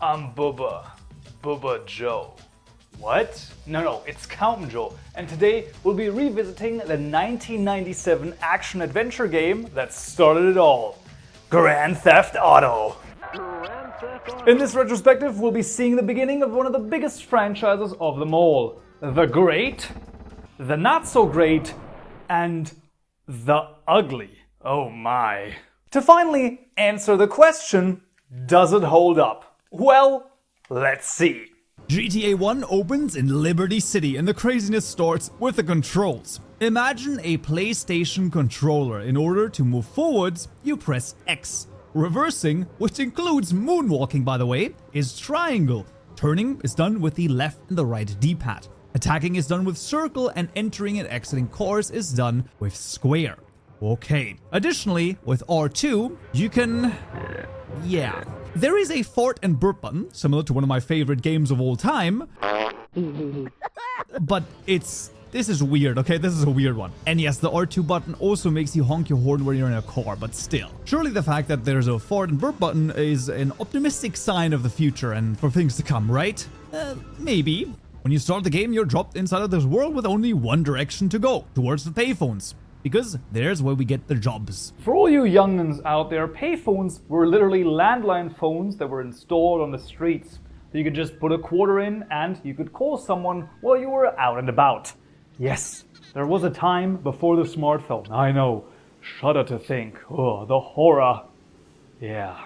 I'm Bubba Joe. What? No, it's Kaupenjoe, and today we'll be revisiting the 1997 action-adventure game that started it all, Grand Theft Auto. In this retrospective, we'll be seeing the beginning of one of the biggest franchises of them all, the great, the not so great, and the ugly. Oh my. To finally answer the question, does it hold up? Well, let's see. GTA 1 opens in Liberty City and the craziness starts with the controls. Imagine a PlayStation controller. In order to move forwards, you press X. Reversing, which includes moonwalking by the way, is triangle. Turning is done with the left and the right D-pad. Attacking is done with circle and entering and exiting cars is done with square. Okay. Additionally, with R2, you can... yeah. There is a fart and burp button, similar to one of my favorite games of all time. But this is weird, okay? This is a weird one. And yes, the R2 button also makes you honk your horn when you're in a car, but still. Surely the fact that there's a fart and burp button is an optimistic sign of the future and for things to come, right? Maybe. When you start the game, you're dropped inside of this world with only one direction to go, towards the payphones. Because there's where we get the jobs. For all you young'uns out there, payphones were literally landline phones that were installed on the streets. You could just put a quarter in and you could call someone while you were out and about. Yes, there was a time before the smartphone. I know. Shudder to think. Oh, the horror. Yeah.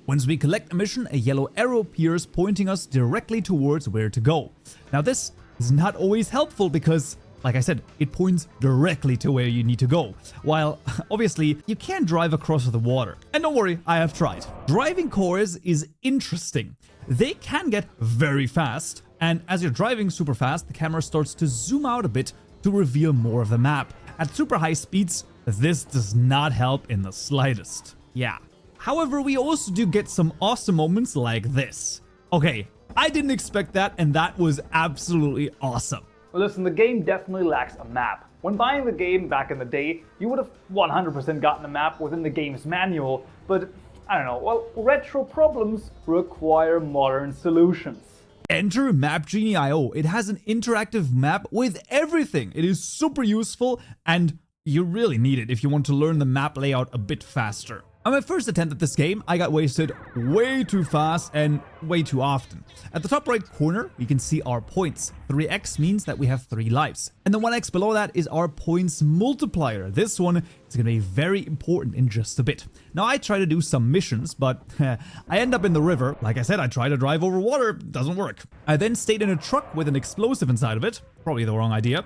Once we collect a mission, a yellow arrow appears pointing us directly towards where to go. Now this is not always helpful because, like I said, it points directly to where you need to go. While, obviously, you can't drive across the water. And don't worry, I have tried. Driving cars is interesting. They can get very fast, and as you're driving super fast, the camera starts to zoom out a bit to reveal more of the map. At super high speeds, this does not help in the slightest. Yeah. However, we also do get some awesome moments like this. Okay, I didn't expect that, and that was absolutely awesome. Well, listen, the game definitely lacks a map. When buying the game back in the day, you would have 100% gotten a map within the game's manual, but I don't know, well, retro problems require modern solutions. Enter MapGenie.io. It has an interactive map with everything. It is super useful and you really need it if you want to learn the map layout a bit faster. On my first attempt at this game, I got wasted way too fast and way too often. At the top right corner, we can see our points. 3x means that we have 3 lives. And the 1x below that is our points multiplier. This one is going to be very important in just a bit. Now, I try to do some missions, but I end up in the river. Like I said, I try to drive over water, doesn't work. I then stayed in a truck with an explosive inside of it. Probably the wrong idea.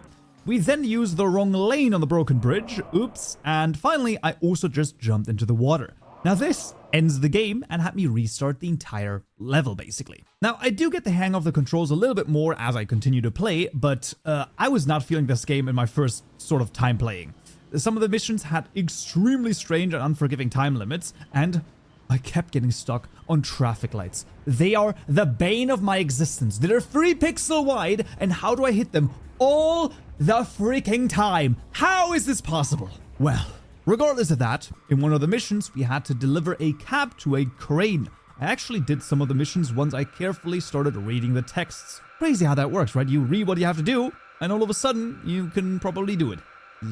We then used the wrong lane on the broken bridge, oops, and finally I also just jumped into the water. Now this ends the game and had me restart the entire level basically. Now I do get the hang of the controls a little bit more as I continue to play, but I was not feeling this game in my first sort of time playing. Some of the missions had extremely strange and unforgiving time limits, and I kept getting stuck on traffic lights. They are the bane of my existence. They're 3 pixels wide, and how do I hit them all the freaking time? How is this possible? Well, regardless of that, in one of the missions, we had to deliver a cab to a crane. I actually did some of the missions once I carefully started reading the texts. Crazy how that works, right? You read what you have to do, and all of a sudden, you can probably do it.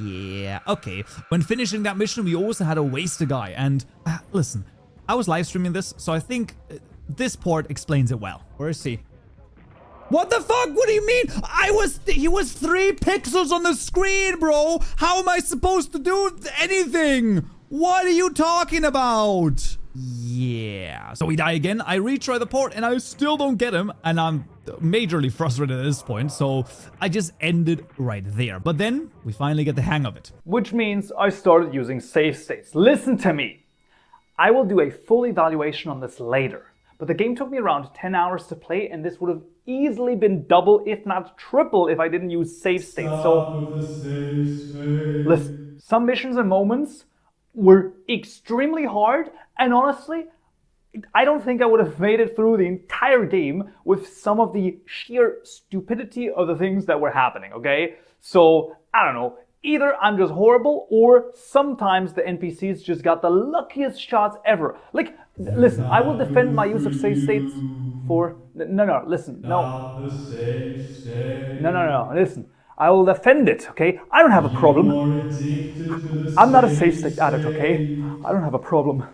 Yeah, okay. When finishing that mission, we also had to waste a guy, and listen, I was live streaming this, so I think this part explains it well. Where is he? What the fuck? What do you mean? He was 3 pixels on the screen, bro. How am I supposed to do anything? What are you talking about? Yeah. So we die again. I retry the port and I still don't get him. And I'm majorly frustrated at this point. So I just ended right there. But then we finally get the hang of it. Which means I started using save states. Listen to me. I will do a full evaluation on this later. But the game took me around 10 hours to play, and this would have easily been double, if not triple, if I didn't use save states. Listen, some missions and moments were extremely hard, and honestly, I don't think I would have made it through the entire game with some of the sheer stupidity of the things that were happening, okay? So, I don't know. Either I'm just horrible, or sometimes the NPCs just got the luckiest shots ever. Like, listen, I will defend my use of save states No, listen, no. No, listen. I will defend it, okay? I don't have a problem. I'm not a safe state addict, okay? I don't have a problem.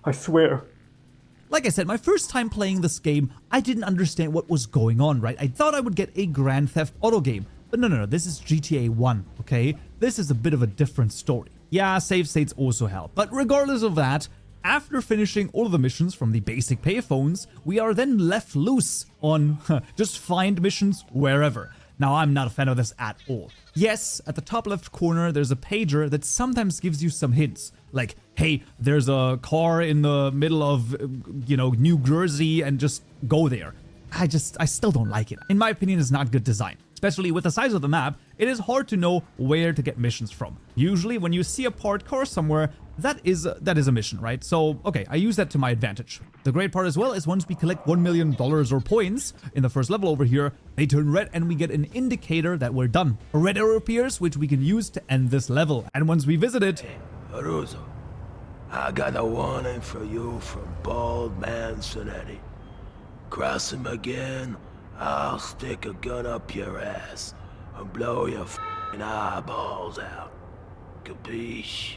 I swear. Like I said, my first time playing this game, I didn't understand what was going on, right? I thought I would get a Grand Theft Auto game. But no, this is GTA 1, okay? This is a bit of a different story. Yeah, save states also help. But regardless of that, after finishing all of the missions from the basic payphones, we are then left loose on just find missions wherever. Now, I'm not a fan of this at all. Yes, at the top left corner, there's a pager that sometimes gives you some hints. Like, hey, there's a car in the middle of, New Jersey, and just go there. I still don't like it. In my opinion, it's not good design. Especially with the size of the map, it is hard to know where to get missions from. Usually, when you see a parked car somewhere, that is a mission, right? So, okay, I use that to my advantage. The great part as well is once we collect $1 million or points in the first level over here, they turn red and we get an indicator that we're done. A red arrow appears, which we can use to end this level. And once we visit it... Hey, Aruzo, I got a warning for you from Bald Man Sonetti. Cross him again, I'll stick a gun up your ass and blow your f***ing eyeballs out. Capiche?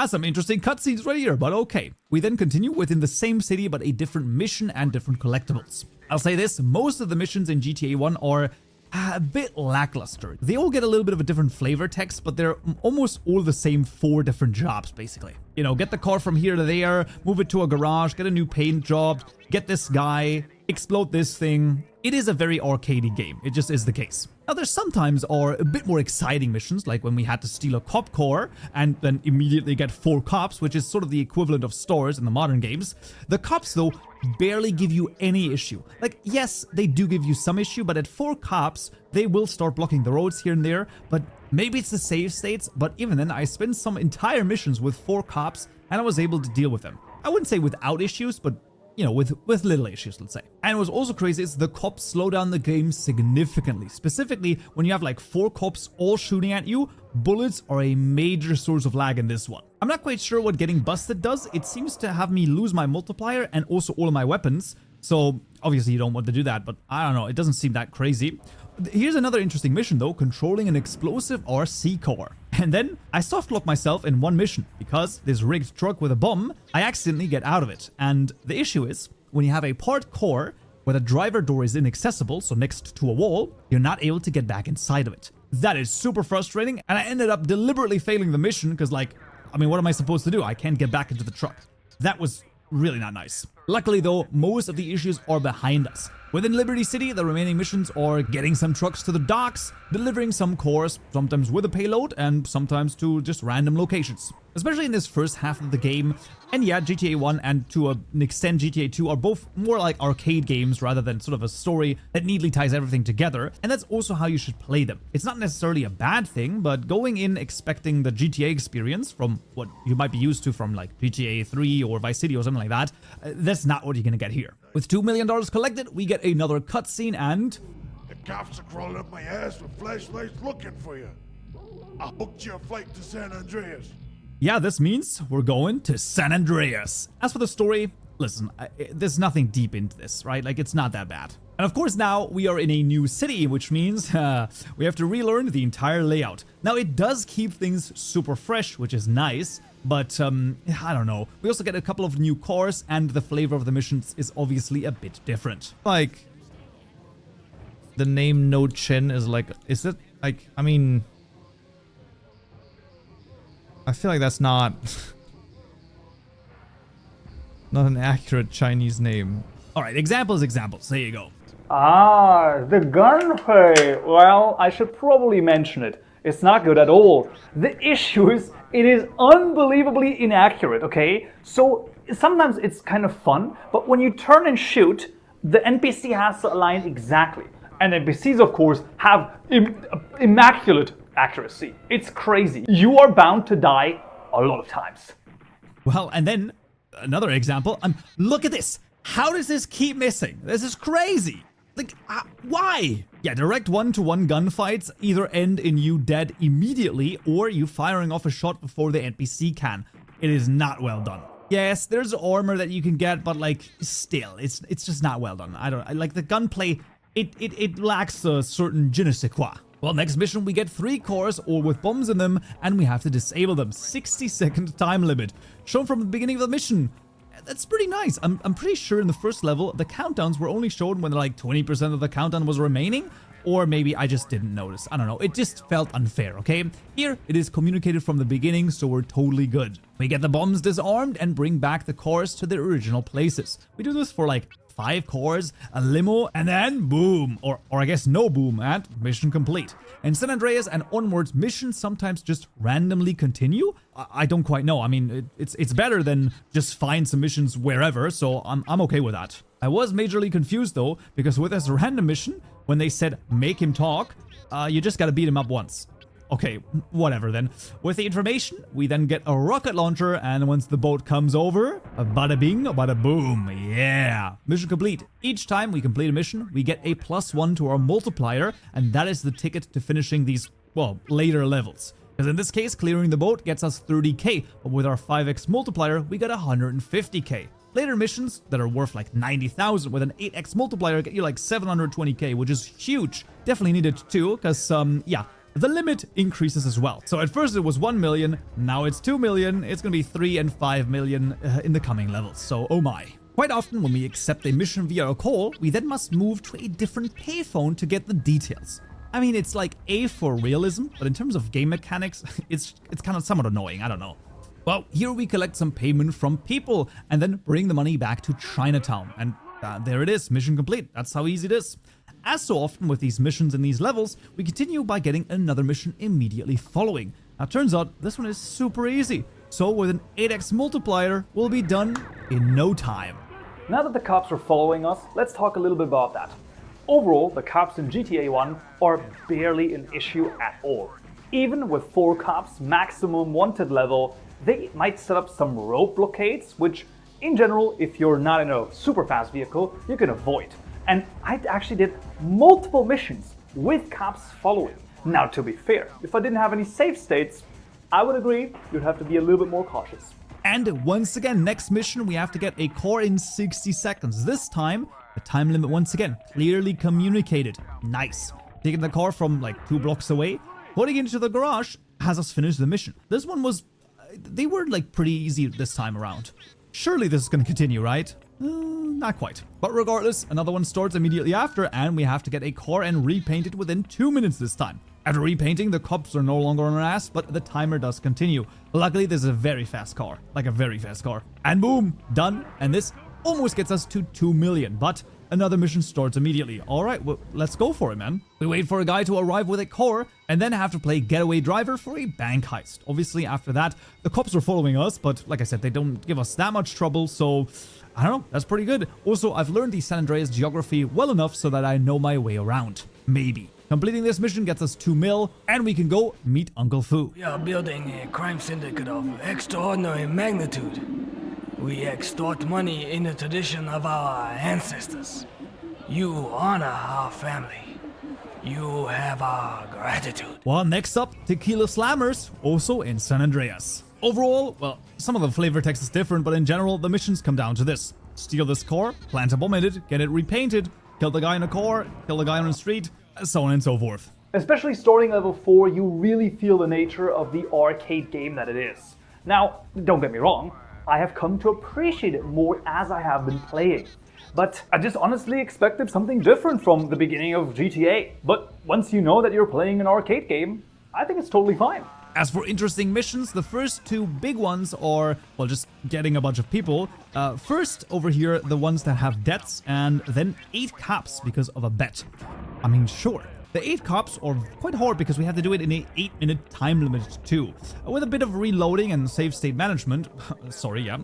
Some interesting cutscenes right here, but okay. We then continue within the same city, but a different mission and different collectibles. I'll say this, most of the missions in GTA 1 are a bit lackluster. They all get a little bit of a different flavor text, but they're almost all the same 4 different jobs, basically. Get the car from here to there, move it to a garage, get a new paint job, get this guy, explode this thing. It is a very arcadey game. It just is the case. Now, there sometimes are a bit more exciting missions, like when we had to steal a cop car and then immediately get 4 cops, which is sort of the equivalent of stores in the modern games. The cops, though, barely give you any issue. Like, yes, they do give you some issue, but at 4 cops, they will start blocking the roads here and there. But maybe it's the save states, but even then, I spent some entire missions with 4 cops and I was able to deal with them. I wouldn't say without issues, but with little issues, let's say. And what's also crazy is the cops slow down the game significantly. Specifically, when you have like 4 cops all shooting at you, bullets are a major source of lag in this one. I'm not quite sure what getting busted does. It seems to have me lose my multiplier and also all of my weapons. So obviously you don't want to do that, but I don't know. It doesn't seem that crazy. Here's another interesting mission though, controlling an explosive RC car. And then I softlock myself in one mission because this rigged truck with a bomb, I accidentally get out of it. And the issue is, when you have a parked car where the driver door is inaccessible, so next to a wall, you're not able to get back inside of it. That is super frustrating, and I ended up deliberately failing the mission because, what am I supposed to do? I can't get back into the truck. That was really not nice. Luckily though, most of the issues are behind us. Within Liberty City, the remaining missions are getting some trucks to the docks, delivering some cars, sometimes with a payload and sometimes to just random locations. Especially in this first half of the game. And yeah, GTA 1 and to an extent GTA 2 are both more like arcade games rather than sort of a story that neatly ties everything together. And that's also how you should play them. It's not necessarily a bad thing, but going in expecting the GTA experience from what you might be used to from like GTA 3 or Vice City or something like that, that's not what you're gonna get here. With $2 million collected, we get another cutscene and... The cops are crawling up my ass with flashlights looking for you. I booked you a flight to San Andreas. Yeah, this means we're going to San Andreas. As for the story, listen, there's nothing deep into this, right? Like, it's not that bad. And of course now we are in a new city, which means we have to relearn the entire layout. Now it does keep things super fresh, which is nice, but I don't know. We also get a couple of new cars and the flavor of the missions is obviously a bit different. Like, the name No Chen is like, is it like, I mean, I feel like that's not an accurate Chinese name. Alright, examples. There you go. The gunplay. Well, I should probably mention it. It's not good at all. The issue is, it is unbelievably inaccurate, okay? So sometimes it's kind of fun, but when you turn and shoot, the NPC has to align exactly. And NPCs, of course, have immaculate accuracy. It's crazy. You are bound to die a lot of times. Well, and then another example. Look at this. How does this keep missing? This is crazy. Like, why? Yeah, direct one-to-one gunfights either end in you dead immediately or you firing off a shot before the NPC can. It is not well done. Yes, there's armor that you can get, but like, still, it's just not well done. I like the gunplay, it lacks a certain je ne sais quoi. Well, next mission, we get 3 cores, all with bombs in them, and we have to disable them. 60-second time limit, shown from the beginning of the mission. That's pretty nice. I'm pretty sure in the first level, the countdowns were only shown when like 20% of the countdown was remaining. Or maybe I just didn't notice. I don't know. It just felt unfair, okay? Here, it is communicated from the beginning, so we're totally good. We get the bombs disarmed and bring back the cores to their original places. We do this for like 5 cores, a limo, and then boom. Or I guess no boom, and mission complete. In San Andreas and onwards, missions sometimes just randomly continue. I don't quite know. I mean, it's better than just find some missions wherever, so I'm okay with that. I was majorly confused though, because with this random mission, when they said make him talk, you just gotta beat him up once. Okay, whatever then. With the information, we then get a rocket launcher, and once the boat comes over, a bada bing, a bada boom, yeah. Mission complete. Each time we complete a mission, we get a +1 to our multiplier, and that is the ticket to finishing these, well, later levels. Because in this case, clearing the boat gets us 30k, but with our 5x multiplier, we get 150k. Later missions that are worth like 90,000 with an 8x multiplier get you like 720k, which is huge. Definitely needed too, because, yeah, the limit increases as well. So at first it was 1 million, now it's 2 million, it's gonna be 3 and 5 million in the coming levels, so oh my. Quite often when we accept a mission via a call, we then must move to a different payphone to get the details. I mean, it's like A for realism, but in terms of game mechanics, it's kind of somewhat annoying, I don't know. Well, here we collect some payment from people and then bring the money back to Chinatown. And there it is, mission complete. That's how easy it is. As so often with these missions in these levels, we continue by getting another mission immediately following. Now, turns out this one is super easy. So with an 8x multiplier, we'll be done in no time. Now that the cops are following us, let's talk a little bit about that. Overall, the cops in GTA 1 are barely an issue at all. Even with 4 cops maximum wanted level, they might set up some road blockades, which in general, if you're not in a super fast vehicle, you can avoid. And I actually did multiple missions with cops following. Now, to be fair, if I didn't have any save states, I would agree you'd have to be a little bit more cautious. And once again, next mission, we have to get a core in 60 seconds. This time, the time limit once again, clearly communicated. Nice. Taking the car from like 2 blocks away, putting it into the garage, has us finish the mission. This one was, they were like pretty easy this time around. Surely this is going to continue, right? Not quite. But regardless, another one starts immediately after, and we have to get a car and repaint it within 2 minutes this time. After repainting, the cops are no longer on our ass, but the timer does continue. Luckily, this is a very fast car. Like a very fast car. And boom, done. And this almost gets us to 2 million, but another mission starts immediately. Alright, well, let's go for it, man. We wait for a guy to arrive with a car, and then have to play getaway driver for a bank heist. Obviously, after that, the cops are following us, but like I said, they don't give us that much trouble, so I don't know, that's pretty good. Also, I've learned the San Andreas geography well enough so that I know my way around. Maybe. Completing this mission gets us 2 mil, and we can go meet Uncle Fu. We are building a crime syndicate of extraordinary magnitude. We extort money in the tradition of our ancestors. You honor our family. You have our gratitude. Well, next up, Tequila Slammers, also in San Andreas. Overall, well, some of the flavor text is different, but in general, the missions come down to this. Steal this car, plant a bomb in it, get it repainted, kill the guy in a car, kill the guy on the street, so on and so forth. Especially starting level 4, you really feel the nature of the arcade game that it is. Now, don't get me wrong, I have come to appreciate it more as I have been playing. But I just honestly expected something different from the beginning of GTA. But once you know that you're playing an arcade game, I think it's totally fine. As for interesting missions, the first 2 big ones are, well, just getting a bunch of people. First, over here, the ones that have debts, and then 8 cops because of a bet. I mean, sure. The 8 cops are quite hard because we have to do it in a 8-minute time limit too. With a bit of reloading and save state management, sorry, yeah,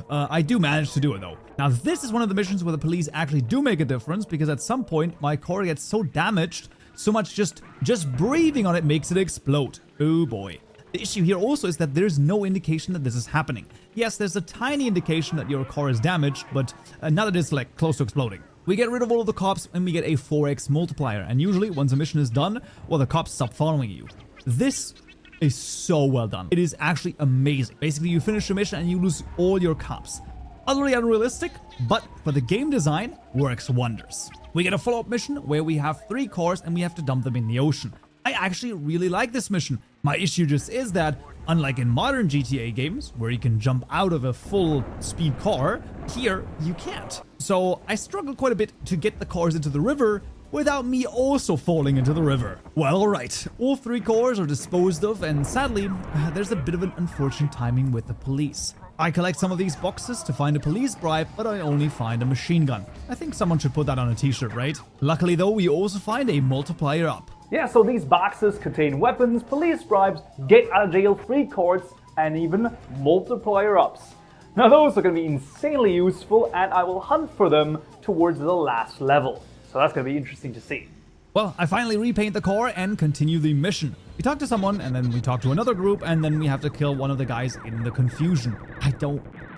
I do manage to do it though. Now this is one of the missions where the police actually do make a difference, because at some point my car gets so damaged, so much just breathing on it makes it explode. Oh boy. The issue here also is that there's no indication that this is happening. Yes, there's a tiny indication that your car is damaged, but not that it's like close to exploding. We get rid of all of the cops and we get a 4x multiplier, and usually once a mission is done, well, the cops stop following you. This is so well done. It is actually amazing. Basically, you finish your mission and you lose all your cops. Utterly unrealistic, but for the game design, works wonders. We get a follow-up mission where we have 3 cars and we have to dump them in the ocean. I actually really like this mission. My issue just is that, unlike in modern GTA games, where you can jump out of a full-speed car, here you can't. So I struggled quite a bit to get the cars into the river without me also falling into the river. Well, alright, all 3 cars are disposed of, and sadly, there's a bit of an unfortunate timing with the police. I collect some of these boxes to find a police bribe, but I only find a machine gun. I think someone should put that on a t-shirt, right? Luckily though, we also find a multiplier up. Yeah, so these boxes contain weapons, police bribes, get out of jail free cards, and even multiplier ups. Now those are going to be insanely useful, and I will hunt for them towards the last level. So that's going to be interesting to see. Well, I finally repaint the car and continue the mission. We talk to someone, and then we talk to another group, and then we have to kill one of the guys in the confusion.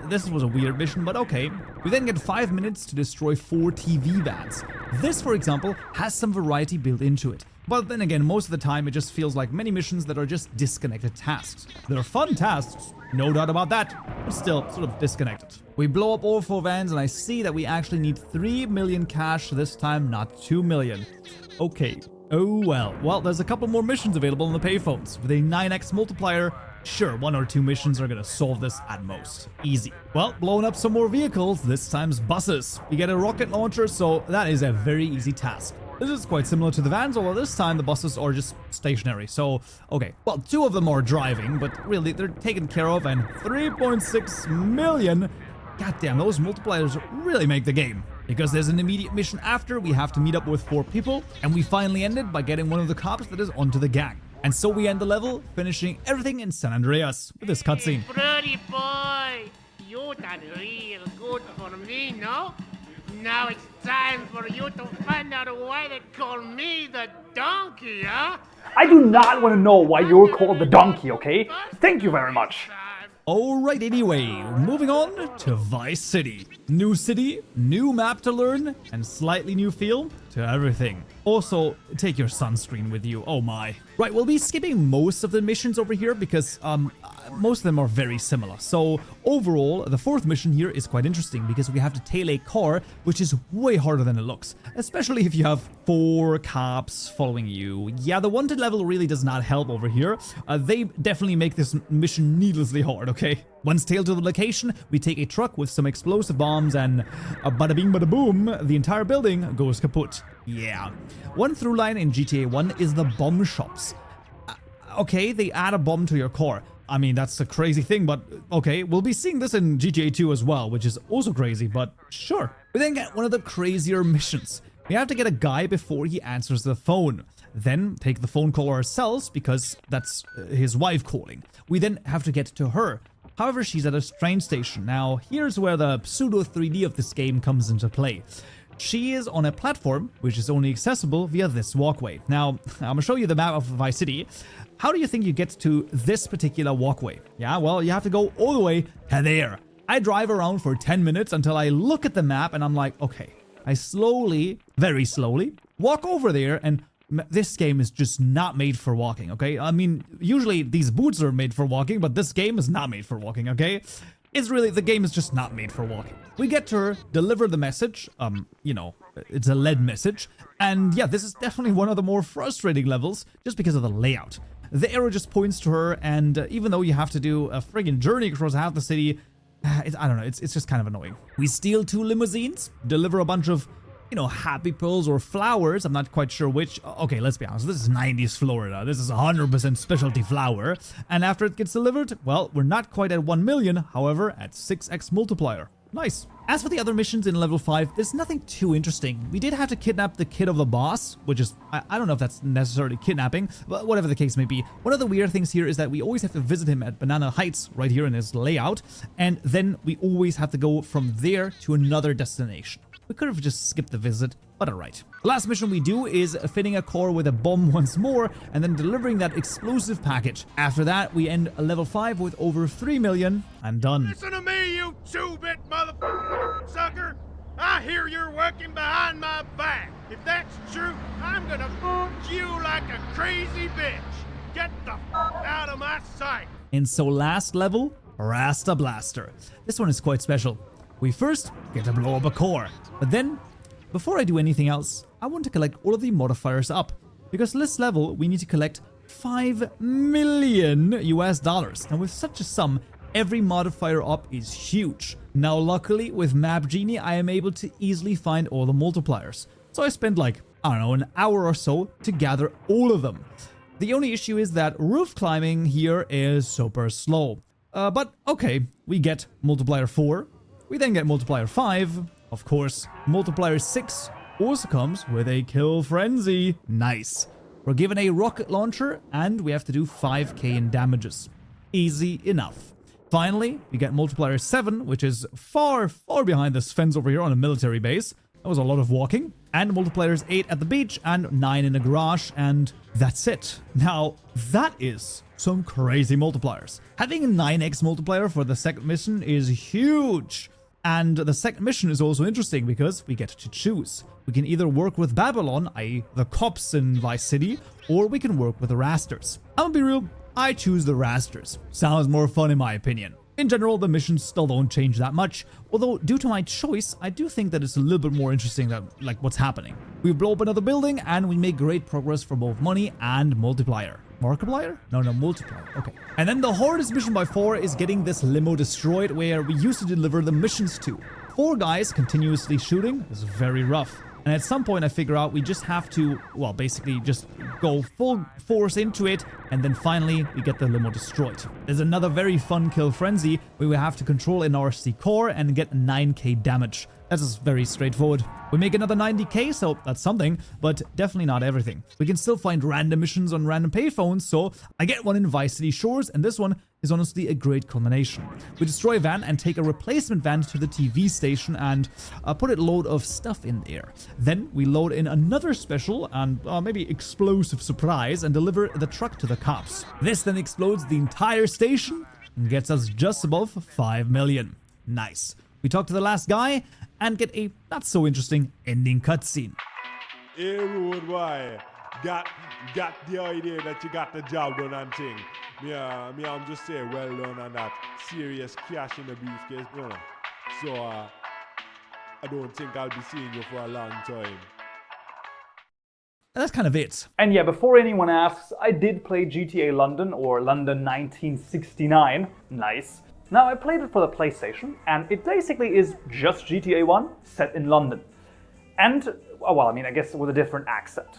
This was a weird mission, but okay. We then get 5 minutes to destroy 4 TV vans. This, for example, has some variety built into it. But then again, most of the time it just feels like many missions that are just disconnected tasks. They're fun tasks, no doubt about that, but still sort of disconnected. We blow up all 4 vans, and I see that we actually need 3 million cash this time, not 2 million. Okay. Oh well. Well, there's a couple more missions available on the payphones. With a 9x multiplier, sure, 1 or 2 missions are gonna solve this at most. Easy. Well, blowing up some more vehicles, this time's buses. We get a rocket launcher, so that is a very easy task. This is quite similar to the vans, although this time the buses are just stationary, so okay. Well, 2 of them are driving, but really, they're taken care of, and 3.6 million. Goddamn, those multipliers really make the game. Because there's an immediate mission after, we have to meet up with 4 people, and we finally ended by getting one of the cops that is onto the gang. And so we end the level, finishing everything in San Andreas with this cutscene. Pretty boy, you done real good for me, no? Now it's time for you to find out why they call me the donkey, huh? I do not want to know why you're called the donkey, okay? Thank you very much. Alright, anyway, moving on to Vice City. New city, new map to learn, and slightly new feel to everything. Also, take your sunscreen with you, oh my. Right, we'll be skipping most of the missions over here because most of them are very similar. So overall, the 4th mission here is quite interesting because we have to tail a car, which is way harder than it looks. Especially if you have 4 cops following you. Yeah, the wanted level really does not help over here. They definitely make this mission needlessly hard, okay? Once tailed to the location, we take a truck with some explosive bombs and bada bing bada boom, the entire building goes kaput. Yeah. One through line in GTA 1 is the bomb shops. Okay, they add a bomb to your car. I mean, that's a crazy thing, but okay, we'll be seeing this in GTA 2 as well, which is also crazy, but sure. We then get one of the crazier missions. We have to get a guy before he answers the phone. Then take the phone call ourselves because that's his wife calling. We then have to get to her. However, she's at a train station. Now, here's where the pseudo 3D of this game comes into play. She is on a platform, which is only accessible via this walkway. Now, I'm gonna show you the map of Vice City. How do you think you get to this particular walkway? Yeah, well, you have to go all the way to there. I drive around for 10 minutes until I look at the map and I'm like, okay. I slowly, very slowly, walk over there, and this game is just not made for walking, okay? I mean, usually these boots are made for walking, but this game is not made for walking, okay? It's really, the game is just not made for walking. We get to her, deliver the message, you know, it's a lead message, and yeah, this is definitely one of the more frustrating levels, just because of the layout. The arrow just points to her, and even though you have to do a friggin' journey across half the city, I don't know, it's just kind of annoying. We steal 2 limousines, deliver a bunch of, you know, happy pills or flowers. I'm not quite sure which. Okay, let's be honest. This is 90s Florida. This is 100% specialty flower. And after it gets delivered, well, we're not quite at 1 million. However, at 6x multiplier. Nice. As for the other missions in level 5, there's nothing too interesting. We did have to kidnap the kid of the boss, which is, I don't know if that's necessarily kidnapping, but whatever the case may be. One of the weird things here is that we always have to visit him at Banana Heights, right here in his layout, and then we always have to go from there to another destination. We could have just skipped the visit, but alright. The last mission we do is fitting a car with a bomb once more, and then delivering that explosive package. After that, we end level 5 with over 3 million, and done. Listen to me, you 2-bit motherfucker, sucker! I hear you're working behind my back. If that's true, I'm gonna fuck you like a crazy bitch. Get the out of my sight! And so last level, Raster Blaster. This one is quite special. We first get to blow up a core, but then, before I do anything else, I want to collect all of the modifiers up. Because this level, we need to collect 5 million US dollars. And with such a sum, every modifier up is huge. Now luckily, with Map Genie, I am able to easily find all the multipliers. So I spent like, I don't know, an hour or so to gather all of them. The only issue is that roof climbing here is super slow. But okay, we get multiplier 4. We then get multiplier 5. Of course, multiplier 6 also comes with a kill frenzy. Nice. We're given a rocket launcher and we have to do 5k in damages. Easy enough. Finally, we get multiplier 7, which is far behind this fence over here on a military base. That was a lot of walking. And multipliers 8 at the beach and 9 in a garage, and that's it. Now, that is some crazy multipliers. Having a 9x multiplier for the second mission is huge. And the second mission is also interesting because we get to choose. We can either work with Babylon, i.e. the cops in Vice City, or we can work with the Rasters. I'm gonna be real, I choose the Rasters. Sounds more fun in my opinion. In general, the missions still don't change that much, although due to my choice, I do think that it's a little bit more interesting than like what's happening. We blow up another building and we make great progress for both money and multiplier. Markiplier? No, multiplier. Okay. And then the hardest mission by far is getting this limo destroyed where we used to deliver the missions to. 4 guys continuously shooting is very rough. And at some point I figure out we just have to, well, basically just go full force into it, and then finally we get the limo destroyed. There's another very fun kill frenzy where we have to control an RC core and get 9k damage. That's just very straightforward. We make another 90k, so that's something, but definitely not everything. We can still find random missions on random payphones, so I get one in Vice City Shores, and this one is honestly a great combination. We destroy a van and take a replacement van to the TV station and put a load of stuff in there. Then we load in another special and maybe explosive surprise and deliver the truck to the cops. This then explodes the entire station and gets us just above 5 million. Nice. We talk to the last guy and get a not so interesting ending cutscene. Hey, rude boy. Got the idea that you got the job done and thing. I'm just saying well done on that. Serious cash in the briefcase, you know. So, I don't think I'll be seeing you for a long time. That's kind of it. And yeah, before anyone asks, I did play GTA London, or London 1969. Nice. Now, I played it for the PlayStation, and it basically is just GTA 1 set in London. And, well, I mean, I guess with a different accent.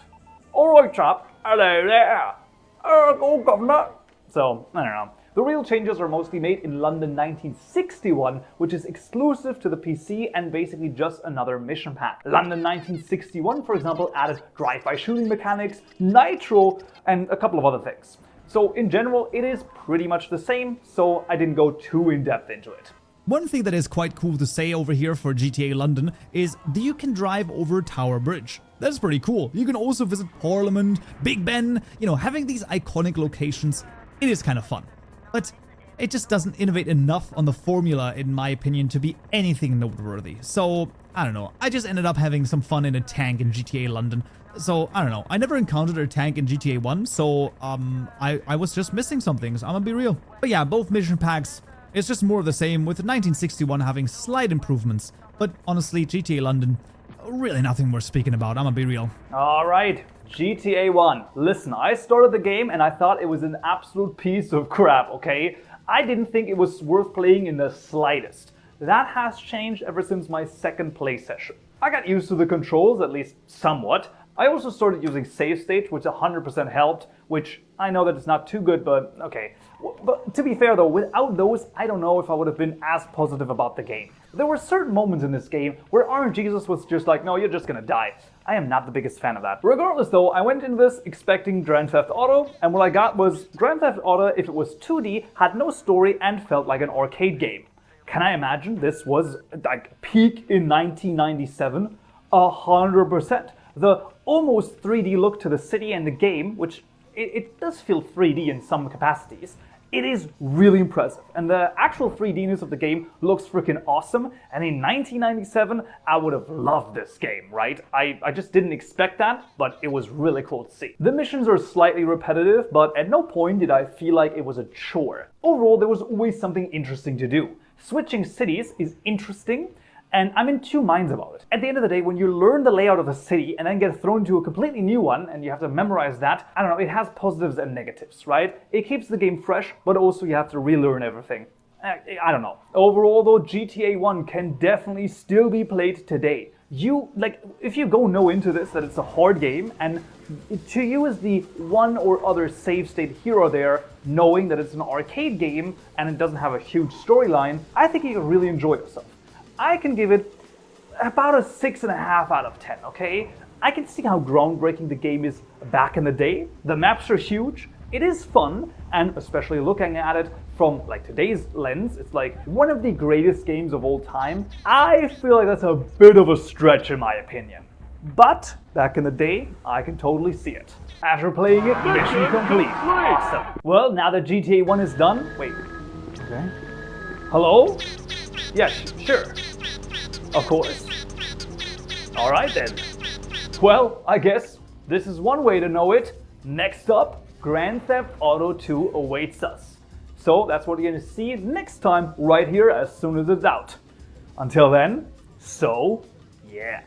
Alright, chap. Hello there. Oh, governor. So, I don't know. The real changes are mostly made in London 1961, which is exclusive to the PC and basically just another mission pack. London 1961, for example, added drive-by shooting mechanics, nitro, and a couple of other things. So in general, it is pretty much the same, so I didn't go too in-depth into it. One thing that is quite cool to say over here for GTA London is that you can drive over Tower Bridge. That's pretty cool. You can also visit Parliament, Big Ben, having these iconic locations, it is kind of fun. But it just doesn't innovate enough on the formula, in my opinion, to be anything noteworthy. So, I don't know. I just ended up having some fun in a tank in GTA London. So, I don't know. I never encountered a tank in GTA 1, so I was just missing some things. I'm gonna be real. But yeah, both mission packs, it's just more of the same, with 1961 having slight improvements. But honestly, GTA London, really nothing worth speaking about. I'm gonna be real. Alright, GTA 1. Listen, I started the game and I thought it was an absolute piece of crap, okay? I didn't think it was worth playing in the slightest. That has changed ever since my second play session. I got used to the controls, at least somewhat. I also started using save states, which 100% helped, which I know that it's not too good, but okay. But to be fair though, without those, I don't know if I would have been as positive about the game. There were certain moments in this game where RNGesus was just like, no, you're just gonna die. I am not the biggest fan of that. Regardless though, I went into this expecting Grand Theft Auto, and what I got was Grand Theft Auto, if it was 2D, had no story and felt like an arcade game. Can I imagine this was like peak in 1997? 100%. The almost 3D look to the city and the game, which it does feel 3D in some capacities, It is really impressive, and the actual 3D-ness of the game looks freaking awesome, and in 1997 I would have loved this game, right? I just didn't expect that, but it was really cool to see. The missions are slightly repetitive, but at no point did I feel like it was a chore. Overall, there was always something interesting to do. Switching cities is interesting, and I'm in two minds about it. At the end of the day, when you learn the layout of a city and then get thrown to a completely new one and you have to memorize that, I don't know, it has positives and negatives, right? It keeps the game fresh, but also you have to relearn everything. I don't know. Overall though, GTA 1 can definitely still be played today. If you go into this that it's a hard game, and to you is the one or other save state here or there, knowing that it's an arcade game and it doesn't have a huge storyline, I think you could really enjoy yourself. I can give it about a 6.5 out of 10, okay? I can see how groundbreaking the game is back in the day. The maps are huge, it is fun, and especially looking at it from today's lens, it's one of the greatest games of all time. I feel like that's a bit of a stretch in my opinion. But back in the day, I can totally see it. After playing it, mission complete. Awesome. Well, now that GTA 1 is done, wait, okay. Hello? Yes, sure. Of course. Alright then. Well, I guess this is one way to know it. Next up, Grand Theft Auto 2 awaits us. So that's what you're going to see next time right here as soon as it's out. Until then, so yeah.